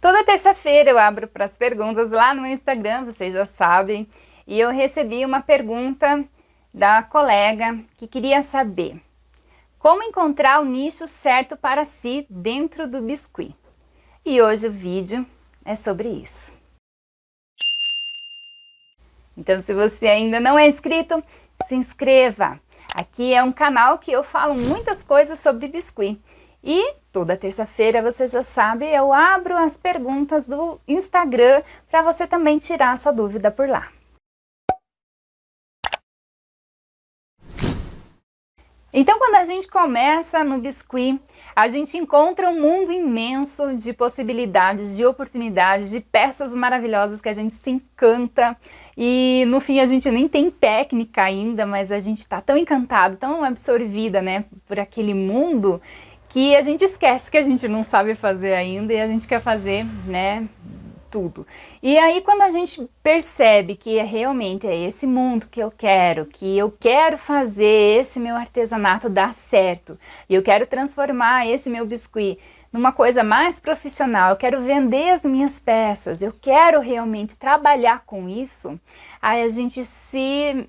Toda terça-feira eu abro para as perguntas lá no meu Instagram, vocês já sabem, e eu recebi uma pergunta da colega que queria saber como encontrar o nicho certo para si dentro do biscuit. E hoje o vídeo é sobre isso. Então, se você ainda não é inscrito, se inscreva! Aqui é um canal que eu falo muitas coisas sobre biscuit. E toda terça-feira, você já sabe, eu abro as perguntas do Instagram para você também tirar a sua dúvida por lá. Então, quando a gente começa no biscuit, a gente encontra um mundo imenso de possibilidades, de oportunidades, de peças maravilhosas que a gente se encanta. E no fim a gente nem tem técnica ainda, mas a gente está tão encantado, tão absorvida, né, por aquele mundo, que a gente esquece que a gente não sabe fazer ainda e a gente quer fazer, né, tudo. E aí quando a gente percebe que realmente é esse mundo que eu quero fazer esse meu artesanato dar certo, e eu quero transformar esse meu biscuit numa coisa mais profissional, eu quero vender as minhas peças, eu quero realmente trabalhar com isso, aí a gente se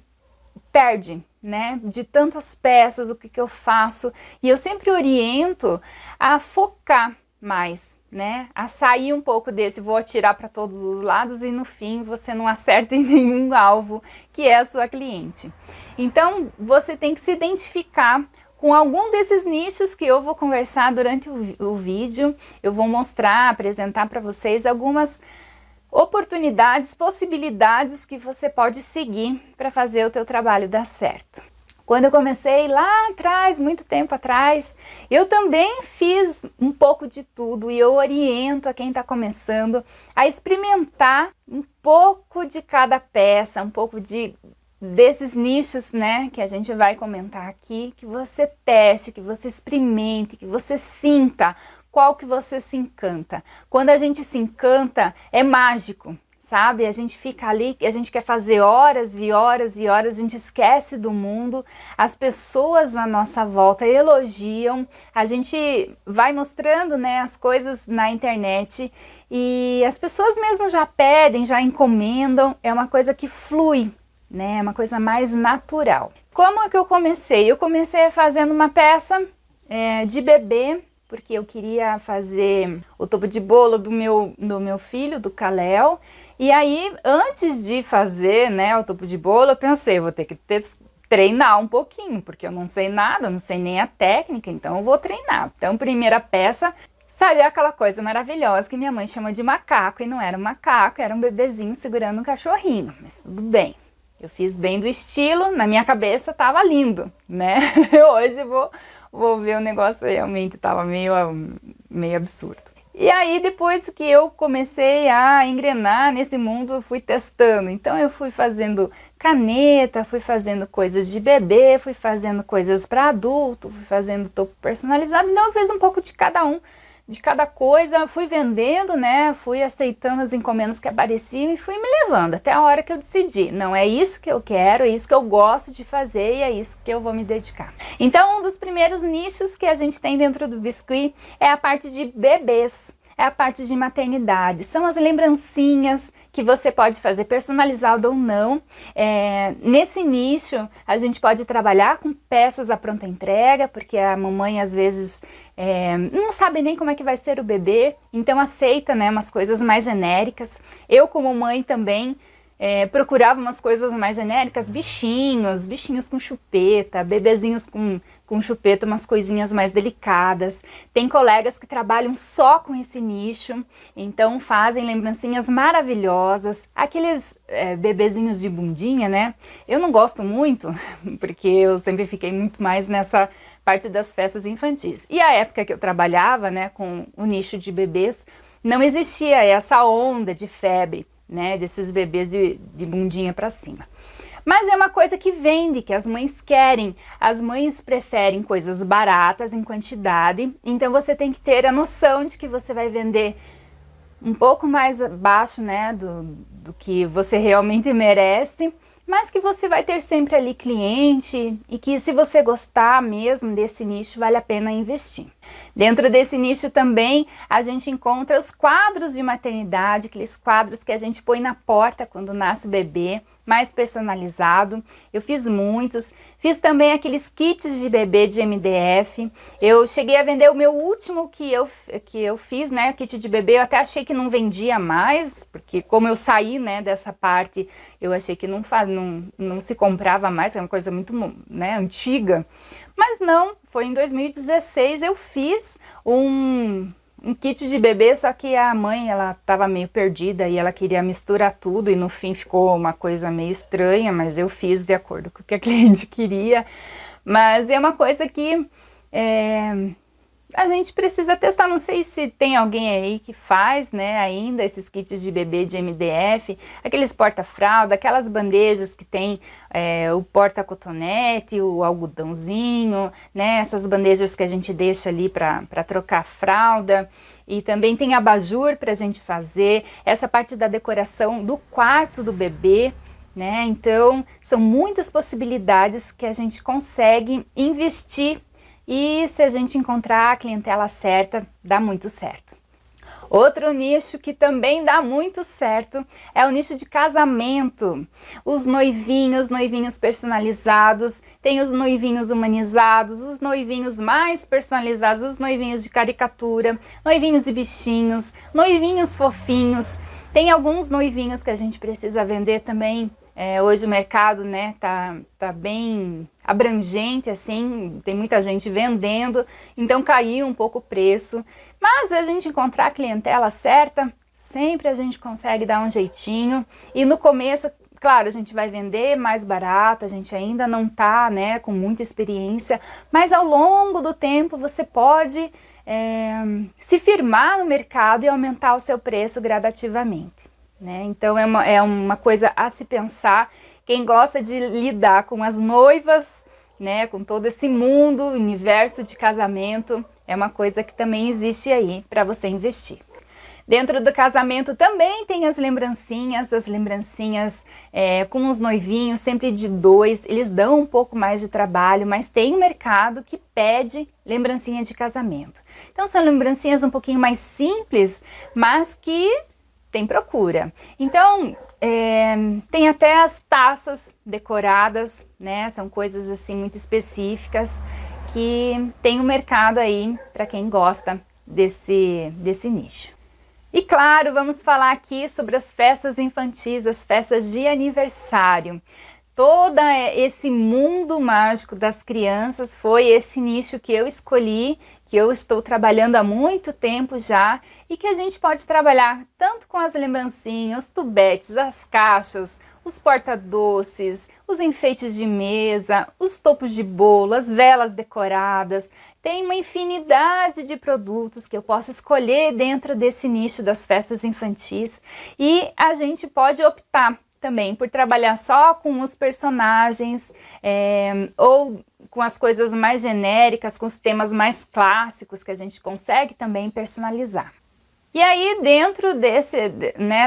perde, né, de tantas peças, o que eu faço, e eu sempre oriento a focar mais, né, a sair um pouco desse, vou atirar para todos os lados e no fim você não acerta em nenhum alvo que é a sua cliente. Então você tem que se identificar com algum desses nichos que eu vou conversar durante o vídeo. Eu vou mostrar, apresentar para vocês algumas oportunidades, possibilidades que você pode seguir para fazer o teu trabalho dar certo. Quando eu comecei lá atrás, muito tempo atrás, eu também fiz um pouco de tudo e eu oriento a quem está começando a experimentar um pouco de cada peça, um pouco desses nichos, né, que a gente vai comentar aqui, que você teste, que você experimente, que você sinta qual que você se encanta. Quando a gente se encanta, é mágico, sabe? A gente fica ali, a gente quer fazer horas e horas e horas, a gente esquece do mundo, as pessoas à nossa volta elogiam, a gente vai mostrando, né, as coisas na internet e as pessoas mesmo já pedem, já encomendam, é uma coisa que flui, né? É uma coisa mais natural. Como é que eu comecei? Eu comecei fazendo uma peça de bebê, porque eu queria fazer o topo de bolo do meu filho, do Kalel. E aí, antes de fazer, né, o topo de bolo, eu pensei, vou ter que treinar um pouquinho, porque eu não sei nada, não sei nem a técnica, então eu vou treinar. Então, primeira peça, saiu aquela coisa maravilhosa que minha mãe chama de macaco, e não era um macaco, era um bebezinho segurando um cachorrinho, mas tudo bem. Eu fiz bem do estilo, na minha cabeça tava lindo, né? Hoje vou ver o negócio, realmente tava meio absurdo. E aí depois que eu comecei a engrenar nesse mundo, eu fui testando. Então eu fui fazendo caneta, fui fazendo coisas de bebê, fui fazendo coisas para adulto, fui fazendo topo personalizado. Então eu fiz um pouco de cada de cada coisa, fui vendendo, né, fui aceitando as encomendas que apareciam e fui me levando até a hora que eu decidi, não, é isso que eu quero, é isso que eu gosto de fazer e é isso que eu vou me dedicar. Então um dos primeiros nichos que a gente tem dentro do biscuit é a parte de bebês, é a parte de maternidade, são as lembrancinhas que você pode fazer personalizado ou não. Nesse nicho a gente pode trabalhar com peças à pronta entrega, porque a mamãe às vezes não sabe nem como é que vai ser o bebê, então aceita, né, umas coisas mais genéricas. Eu como mãe também procurava umas coisas mais genéricas, bichinhos com chupeta, bebezinhos com chupeta, umas coisinhas mais delicadas. Tem colegas que trabalham só com esse nicho, então fazem lembrancinhas maravilhosas, aqueles bebezinhos de bundinha, né? Eu não gosto muito, porque eu sempre fiquei muito mais nessa parte das festas infantis. E a época que eu trabalhava, né, com o nicho de bebês, não existia essa onda de febre, né, desses bebês de bundinha para cima. Mas é uma coisa que vende, que as mães querem. As mães preferem coisas baratas em quantidade, então você tem que ter a noção de que você vai vender um pouco mais abaixo, né, do que você realmente merece, mas que você vai ter sempre ali cliente e que, se você gostar mesmo desse nicho, vale a pena investir. Dentro desse nicho também a gente encontra os quadros de maternidade, aqueles quadros que a gente põe na porta quando nasce o bebê, mais personalizado. Eu fiz muitos, fiz também aqueles kits de bebê de MDF. Eu cheguei a vender o meu último que eu fiz, né, kit de bebê. Eu até achei que não vendia mais, porque como eu saí, né, dessa parte, eu achei que não se comprava mais, é uma coisa muito, né, antiga. Mas não, foi em 2016 eu fiz um kit de bebê, só que a mãe, ela estava meio perdida e ela queria misturar tudo e no fim ficou uma coisa meio estranha, mas eu fiz de acordo com o que a cliente queria. Mas é uma coisa que a gente precisa testar. Não sei se tem alguém aí que faz, né, ainda esses kits de bebê de MDF, aqueles porta-fralda, aquelas bandejas que tem o porta-cotonete, o algodãozinho, né, essas bandejas que a gente deixa ali para trocar a fralda. E também tem abajur para a gente fazer, essa parte da decoração do quarto do bebê, né? Então, são muitas possibilidades que a gente consegue investir. E se a gente encontrar a clientela certa, dá muito certo. Outro nicho que também dá muito certo é o nicho de casamento. Os noivinhos personalizados, tem os noivinhos humanizados, os noivinhos mais personalizados, os noivinhos de caricatura, noivinhos de bichinhos, noivinhos fofinhos. Tem alguns noivinhos que a gente precisa vender também. Hoje o mercado, né, tá bem abrangente, assim, tem muita gente vendendo, então caiu um pouco o preço, mas a gente encontrar a clientela certa, sempre a gente consegue dar um jeitinho. E no começo, claro, a gente vai vender mais barato, a gente ainda não tá, né, com muita experiência, mas ao longo do tempo você pode se firmar no mercado e aumentar o seu preço gradativamente. Né? Então é uma coisa a se pensar. Quem gosta de lidar com as noivas, né, com todo esse mundo, universo de casamento, é uma coisa que também existe aí para você investir. Dentro do casamento também tem as lembrancinhas com os noivinhos, sempre de 2, eles dão um pouco mais de trabalho, mas tem um mercado que pede lembrancinha de casamento. Então são lembrancinhas um pouquinho mais simples, mas que tem procura. Então, tem até as taças decoradas, né? São coisas assim muito específicas que tem um mercado aí para quem gosta desse nicho. E claro, vamos falar aqui sobre as festas infantis, as festas de aniversário. Todo esse mundo mágico das crianças foi esse nicho que eu escolhi, que eu estou trabalhando há muito tempo já, e que a gente pode trabalhar tanto com as lembrancinhas, os tubetes, as caixas, os porta-doces, os enfeites de mesa, os topos de bolo, as velas decoradas. Tem uma infinidade de produtos que eu posso escolher dentro desse nicho das festas infantis, e a gente pode optar também por trabalhar só com os personagens ou com as coisas mais genéricas, com os temas mais clássicos que a gente consegue também personalizar. E aí dentro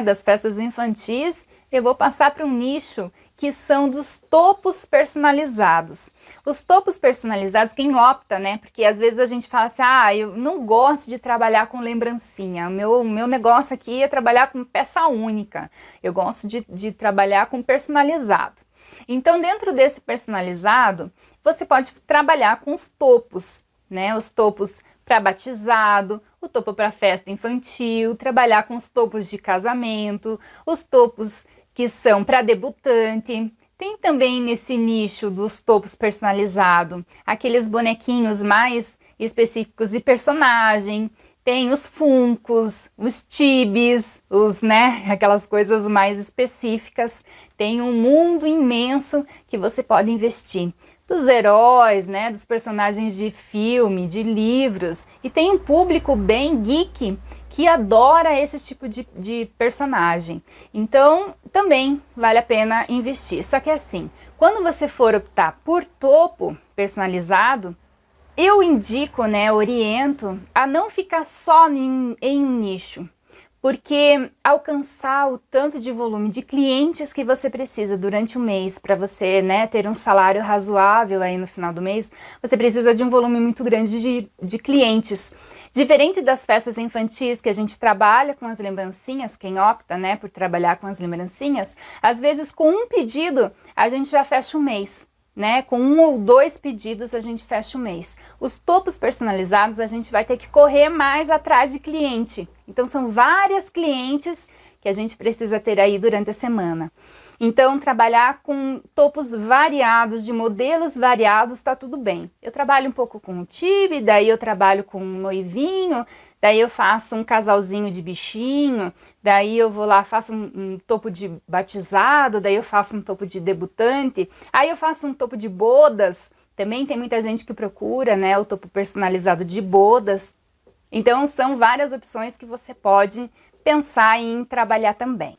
das festas infantis, eu vou passar para um nicho que são dos topos personalizados. Os topos personalizados, quem opta, né? Porque às vezes a gente fala assim, eu não gosto de trabalhar com lembrancinha, o meu negócio aqui é trabalhar com peça única, eu gosto de trabalhar com personalizado. Então dentro desse personalizado, você pode trabalhar com os topos, né? Os topos para batizado, o topo para festa infantil, trabalhar com os topos de casamento, os topos que são para debutante. Tem também nesse nicho dos topos personalizados aqueles bonequinhos mais específicos de personagem. Tem os funcos, os chibis, aquelas coisas mais específicas. Tem um mundo imenso que você pode investir. Dos heróis, né, dos personagens de filme, de livros. E tem um público bem geek que adora esse tipo de personagem. Então, também vale a pena investir. Só que assim, quando você for optar por topo personalizado, eu indico, oriento a não ficar só em um nicho. porque alcançar o tanto de volume de clientes que você precisa durante o mês para você, né, ter um salário razoável aí no final do mês, você precisa de um volume muito grande de clientes. Diferente das festas infantis que a gente trabalha com as lembrancinhas, quem opta, né, por trabalhar com as lembrancinhas, às vezes com um pedido a gente já fecha o mês. Né? Com 1 ou 2 pedidos a gente fecha o mês. Os topos personalizados a gente vai ter que correr mais atrás de cliente. Então são várias clientes que a gente precisa ter aí durante a semana. Então trabalhar com topos variados, de modelos variados, tá tudo bem. Eu trabalho um pouco com o tibe, daí eu trabalho com um noivinho, daí eu faço um casalzinho de bichinho, daí eu vou lá, faço um topo de batizado, daí eu faço um topo de debutante, aí eu faço um topo de bodas, também tem muita gente que procura, né, o topo personalizado de bodas. Então são várias opções que você pode pensar em trabalhar também.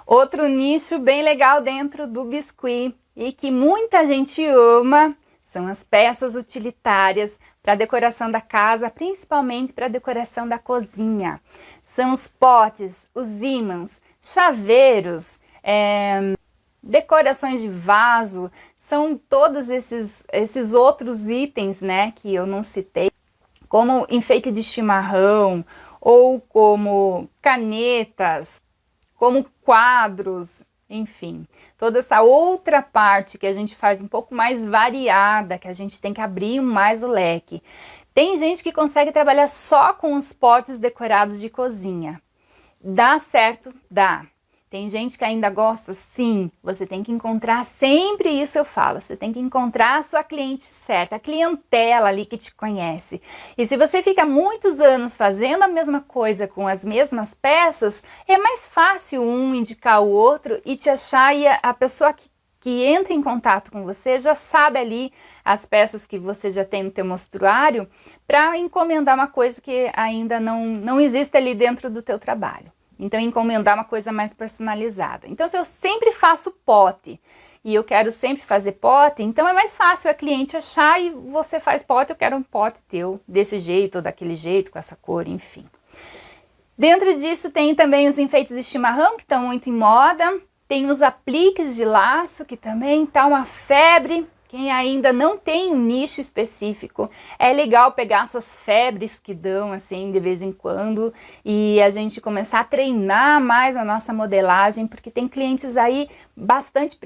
Outro nicho bem legal dentro do biscuit e que muita gente ama são as peças utilitárias para decoração da casa, principalmente para decoração da cozinha. São os potes, os ímãs, chaveiros, decorações de vaso, são todos esses outros itens, né, que eu não citei, como enfeite de chimarrão ou como canetas, como quadros, enfim, toda essa outra parte que a gente faz um pouco mais variada, que a gente tem que abrir mais o leque. Tem gente que consegue trabalhar só com os potes decorados de cozinha. Dá certo? Dá. Tem gente que ainda gosta? Sim. Você tem que encontrar, sempre isso eu falo, você tem que encontrar a sua cliente certa, a clientela ali que te conhece. E se você fica muitos anos fazendo a mesma coisa com as mesmas peças, é mais fácil um indicar o outro e te achar, e a pessoa que entra em contato com você já sabe ali as peças que você já tem no teu mostruário para encomendar uma coisa que ainda não existe ali dentro do teu trabalho. Então, encomendar uma coisa mais personalizada. Então, se eu sempre faço pote e eu quero sempre fazer pote, então é mais fácil a cliente achar e você faz pote, eu quero um pote teu desse jeito ou daquele jeito, com essa cor, enfim. Dentro disso tem também os enfeites de chimarrão, que estão muito em moda. Tem os apliques de laço, que também está uma febre. Quem ainda não tem um nicho específico, é legal pegar essas febres que dão assim de vez em quando e a gente começar a treinar mais a nossa modelagem, porque tem clientes aí bastante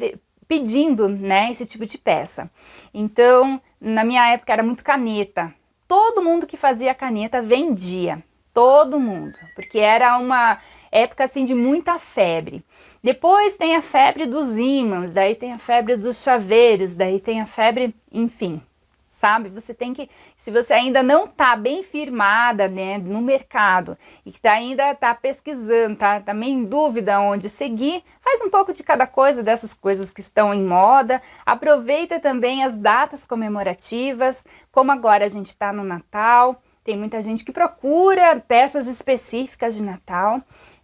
pedindo, né, esse tipo de peça. Então, na minha época era muito caneta. Todo mundo que fazia caneta vendia, todo mundo, porque era uma época assim de muita febre. Depois tem a febre dos ímãs, daí tem a febre dos chaveiros, daí tem a febre, enfim, sabe? Você tem que, se você ainda não tá bem firmada, né, no mercado e que ainda tá pesquisando, tá meio em dúvida onde seguir, faz um pouco de cada coisa dessas coisas que estão em moda. Aproveita também as datas comemorativas, como agora a gente tá no Natal, tem muita gente que procura peças específicas de Natal.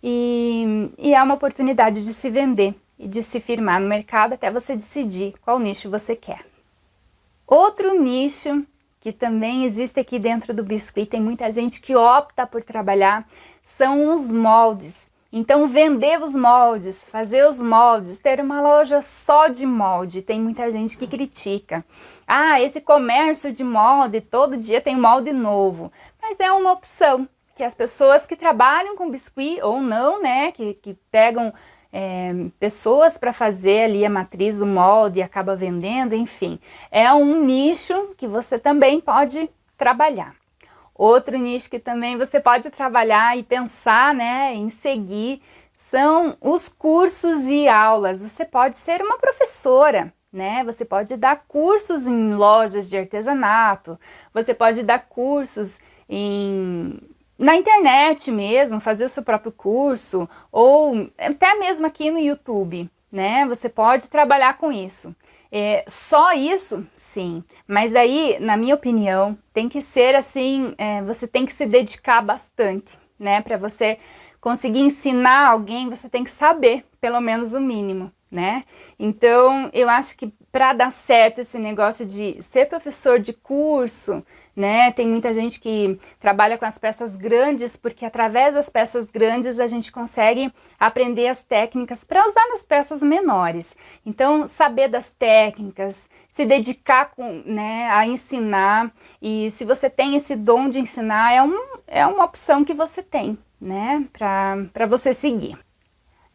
E é uma oportunidade de se vender e de se firmar no mercado até você decidir qual nicho você quer. Outro nicho que também existe aqui dentro do biscuit, tem muita gente que opta por trabalhar, são os moldes. Então vender os moldes, fazer os moldes, ter uma loja só de molde, tem muita gente que critica. Ah, esse comércio de molde, todo dia tem molde novo, mas é uma opção que as pessoas que trabalham com biscuit ou não, né, que pegam pessoas para fazer ali a matriz do molde e acaba vendendo, enfim, é um nicho que você também pode trabalhar. Outro nicho que também você pode trabalhar e pensar, né, em seguir são os cursos e aulas. Você pode ser uma professora, né? Você pode dar cursos em lojas de artesanato, você pode dar cursos na internet mesmo, fazer o seu próprio curso, ou até mesmo aqui no YouTube, né? Você pode trabalhar com isso. Só isso? Sim. Mas aí, na minha opinião, tem que ser assim, você tem que se dedicar bastante, né? Para você conseguir ensinar alguém, você tem que saber, pelo menos o mínimo, né? Então, eu acho que para dar certo esse negócio de ser professor de curso, né? Tem muita gente que trabalha com as peças grandes, porque através das peças grandes a gente consegue aprender as técnicas para usar nas peças menores. Então, saber das técnicas, se dedicar né, a ensinar, e se você tem esse dom de ensinar, é uma opção que você tem, né, para você seguir.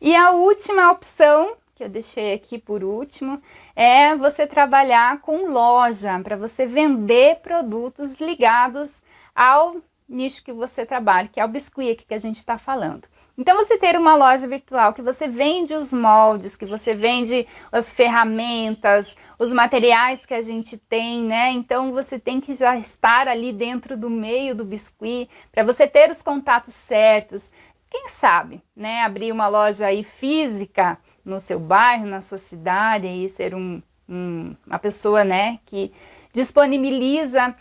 E a última opção, que eu deixei aqui por último, é você trabalhar com loja, para você vender produtos ligados ao nicho que você trabalha, que é o biscuit aqui que a gente está falando. Então você ter uma loja virtual que você vende os moldes, que você vende as ferramentas, os materiais que a gente tem, né? Então você tem que já estar ali dentro do meio do biscuit, para você ter os contatos certos. Quem sabe, né? Abrir uma loja aí física no seu bairro, na sua cidade, e ser uma pessoa, né, que disponibiliza.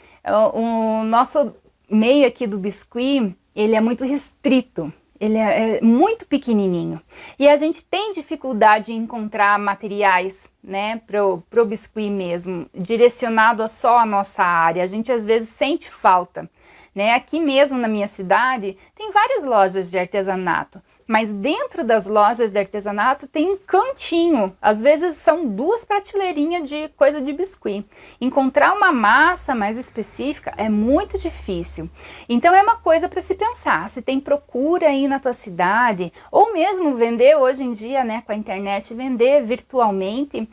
O nosso meio aqui do biscuit, ele é muito restrito, ele é muito pequenininho, e a gente tem dificuldade em encontrar materiais, né, pro biscuit mesmo, direcionado a só a nossa área. A gente às vezes sente falta, né? Aqui mesmo na minha cidade tem várias lojas de artesanato, mas dentro das lojas de artesanato tem um cantinho, às vezes são 2 prateleirinhas de coisa de biscuit. Encontrar uma massa mais específica é muito difícil. Então é uma coisa para se pensar, se tem procura aí na tua cidade, ou mesmo vender hoje em dia, né, com a internet, vender virtualmente.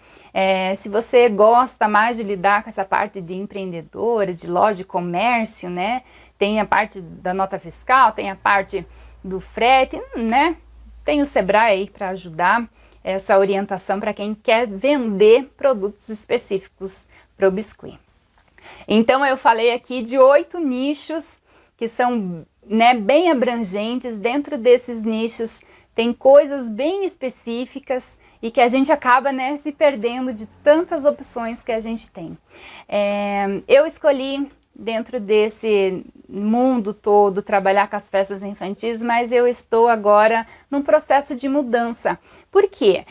Se você gosta mais de lidar com essa parte de empreendedora, de loja de comércio, né, tem a parte da nota fiscal, tem a parte do frete, né? Tem o Sebrae aí para ajudar essa orientação para quem quer vender produtos específicos para o biscuit. Então eu falei aqui de 8 nichos que são, né, bem abrangentes. Dentro desses nichos tem coisas bem específicas e que a gente acaba, né, se perdendo de tantas opções que a gente tem. Eu escolhi, dentro desse mundo todo, trabalhar com as festas infantis, mas eu estou agora num processo de mudança. Por quê?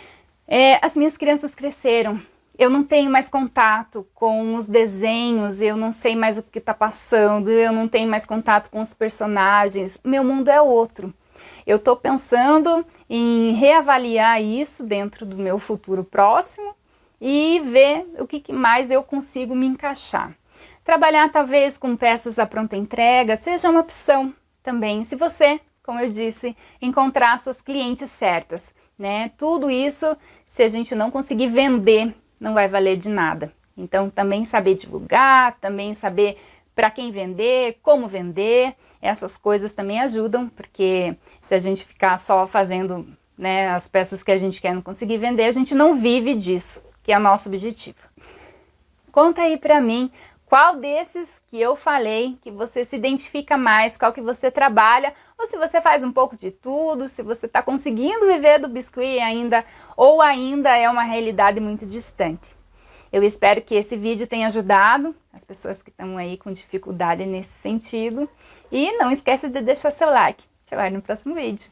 As minhas crianças cresceram, eu não tenho mais contato com os desenhos, eu não sei mais o que está passando, eu não tenho mais contato com os personagens, meu mundo é outro. Eu estou pensando em reavaliar isso dentro do meu futuro próximo e ver o que mais eu consigo me encaixar. Trabalhar talvez com peças à pronta entrega seja uma opção também, se você, como eu disse, encontrar suas clientes certas, né? Tudo isso, se a gente não conseguir vender, não vai valer de nada. Então também saber divulgar, também saber para quem vender, como vender, essas coisas também ajudam, porque se a gente ficar só fazendo, né, as peças que a gente quer não conseguir vender, a gente não vive disso, que é o nosso objetivo. Conta aí para mim, qual desses que eu falei que você se identifica mais, qual que você trabalha, ou se você faz um pouco de tudo, se você está conseguindo viver do biscuit ainda, ou ainda é uma realidade muito distante. Eu espero que esse vídeo tenha ajudado as pessoas que estão aí com dificuldade nesse sentido. E não esquece de deixar seu like. Te aguardo no próximo vídeo.